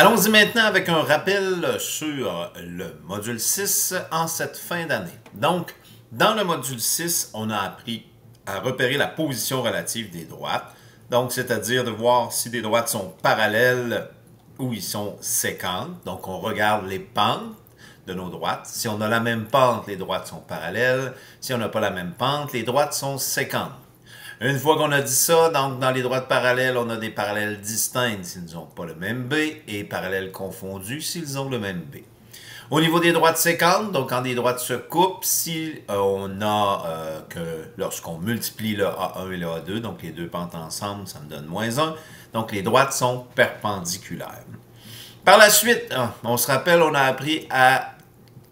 Allons-y maintenant avec un rappel sur le module 6 en cette fin d'année. Donc, dans le module 6, on a appris à repérer la position relative des droites. Donc, c'est-à-dire de voir si des droites sont parallèles ou ils sont sécantes. Donc, on regarde les pentes de nos droites. Si on a la même pente, les droites sont parallèles. Si on n'a pas la même pente, les droites sont sécantes. Une fois qu'on a dit ça, donc dans les droites parallèles, on a des parallèles distincts s'ils n'ont pas le même B et parallèles confondus s'ils ont le même B. Au niveau des droites sécantes, donc quand des droites se coupent, si on a que lorsqu'on multiplie le A1 et le A2, donc les deux pentes ensemble, ça me donne -1. Donc les droites sont perpendiculaires. Par la suite, on se rappelle, on a appris à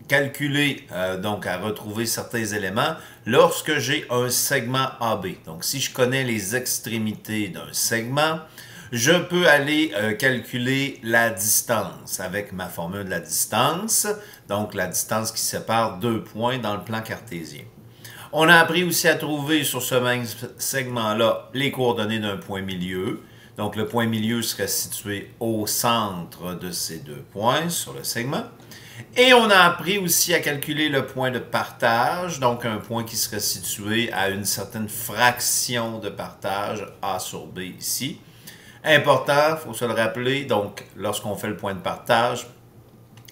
calculer, donc à retrouver certains éléments lorsque j'ai un segment AB. Donc, si je connais les extrémités d'un segment, je peux aller calculer la distance avec ma formule de la distance, donc la distance qui sépare deux points dans le plan cartésien. On a appris aussi à trouver sur ce même segment-là les coordonnées d'un point milieu. Donc, le point milieu serait situé au centre de ces deux points sur le segment. Et on a appris aussi à calculer le point de partage, donc un point qui serait situé à une certaine fraction de partage, A sur B ici. Important, il faut se le rappeler, donc lorsqu'on fait le point de partage,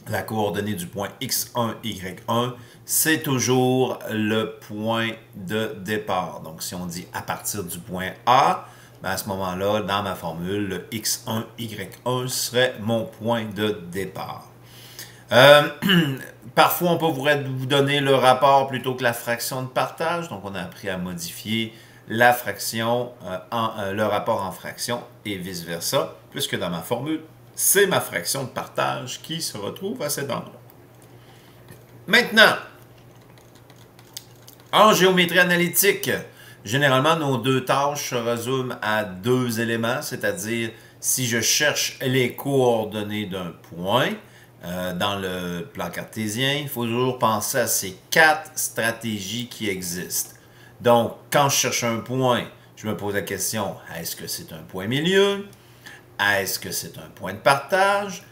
la coordonnée du point X1, Y1, c'est toujours le point de départ. Donc si on dit à partir du point A, ben à ce moment-là, dans ma formule, le X1, Y1 serait mon point de départ. Parfois, on peut vous donner le rapport plutôt que la fraction de partage. Donc, on a appris à modifier la fraction, le rapport en fraction et vice-versa, puisque dans ma formule, c'est ma fraction de partage qui se retrouve à cet endroit. Maintenant, en géométrie analytique, généralement, nos deux tâches se résument à deux éléments, c'est-à-dire si je cherche les coordonnées d'un point, dans le plan cartésien, il faut toujours penser à ces quatre stratégies qui existent. Donc, quand je cherche un point, je me pose la question, est-ce que c'est un point milieu? Est-ce que c'est un point de partage?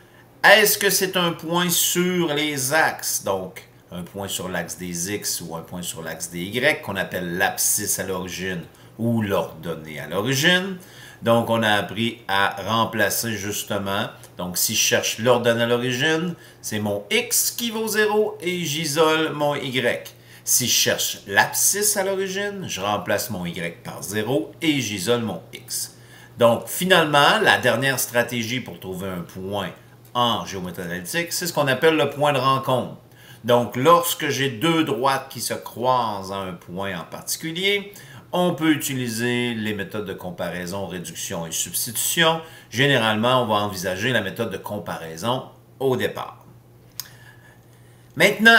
Est-ce que c'est un point sur les axes? Donc, un point sur l'axe des X ou un point sur l'axe des Y, qu'on appelle l'abscisse à l'origine ou l'ordonnée à l'origine. Donc, on a appris à remplacer justement. Donc, si je cherche l'ordonnée à l'origine, c'est mon X qui vaut 0 et j'isole mon Y. Si je cherche l'abscisse à l'origine, je remplace mon Y par 0 et j'isole mon X. Donc, finalement, la dernière stratégie pour trouver un point en géométrie analytique, c'est ce qu'on appelle le point de rencontre. Donc, lorsque j'ai deux droites qui se croisent à un point en particulier, on peut utiliser les méthodes de comparaison, réduction et substitution. Généralement, on va envisager la méthode de comparaison au départ. Maintenant,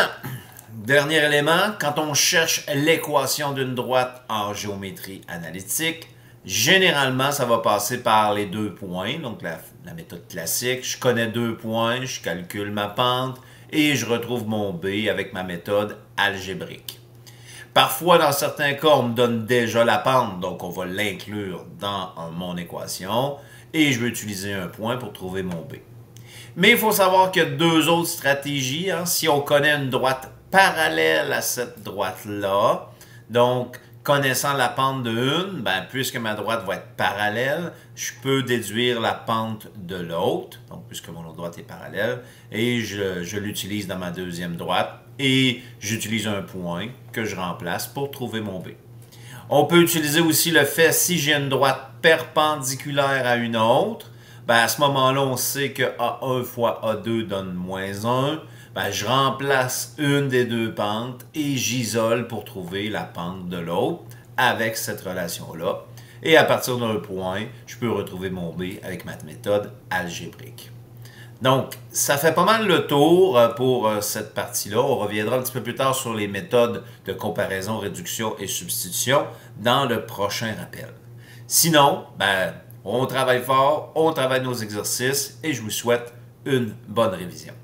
dernier élément, quand on cherche l'équation d'une droite en géométrie analytique, généralement, ça va passer par les deux points, donc la méthode classique. Je connais deux points, je calcule ma pente et je retrouve mon B avec ma méthode algébrique. Parfois, dans certains cas, on me donne déjà la pente, donc on va l'inclure dans mon équation et je vais utiliser un point pour trouver mon B. Mais il faut savoir qu'il y a deux autres stratégies. Si on connaît une droite parallèle à cette droite-là, donc connaissant la pente de une, puisque ma droite va être parallèle, je peux déduire la pente de l'autre, donc puisque mon autre droite est parallèle, et je l'utilise dans ma deuxième droite, et j'utilise un point que je remplace pour trouver mon B. On peut utiliser aussi le fait, si j'ai une droite perpendiculaire à une autre, à ce moment-là, on sait que A1 fois A2 donne -1. Je remplace une des deux pentes et j'isole pour trouver la pente de l'autre avec cette relation-là. Et à partir d'un point, je peux retrouver mon B avec ma méthode algébrique. Donc, ça fait pas mal le tour pour cette partie-là. On reviendra un petit peu plus tard sur les méthodes de comparaison, réduction et substitution dans le prochain rappel. Sinon, on travaille fort, on travaille nos exercices et je vous souhaite une bonne révision.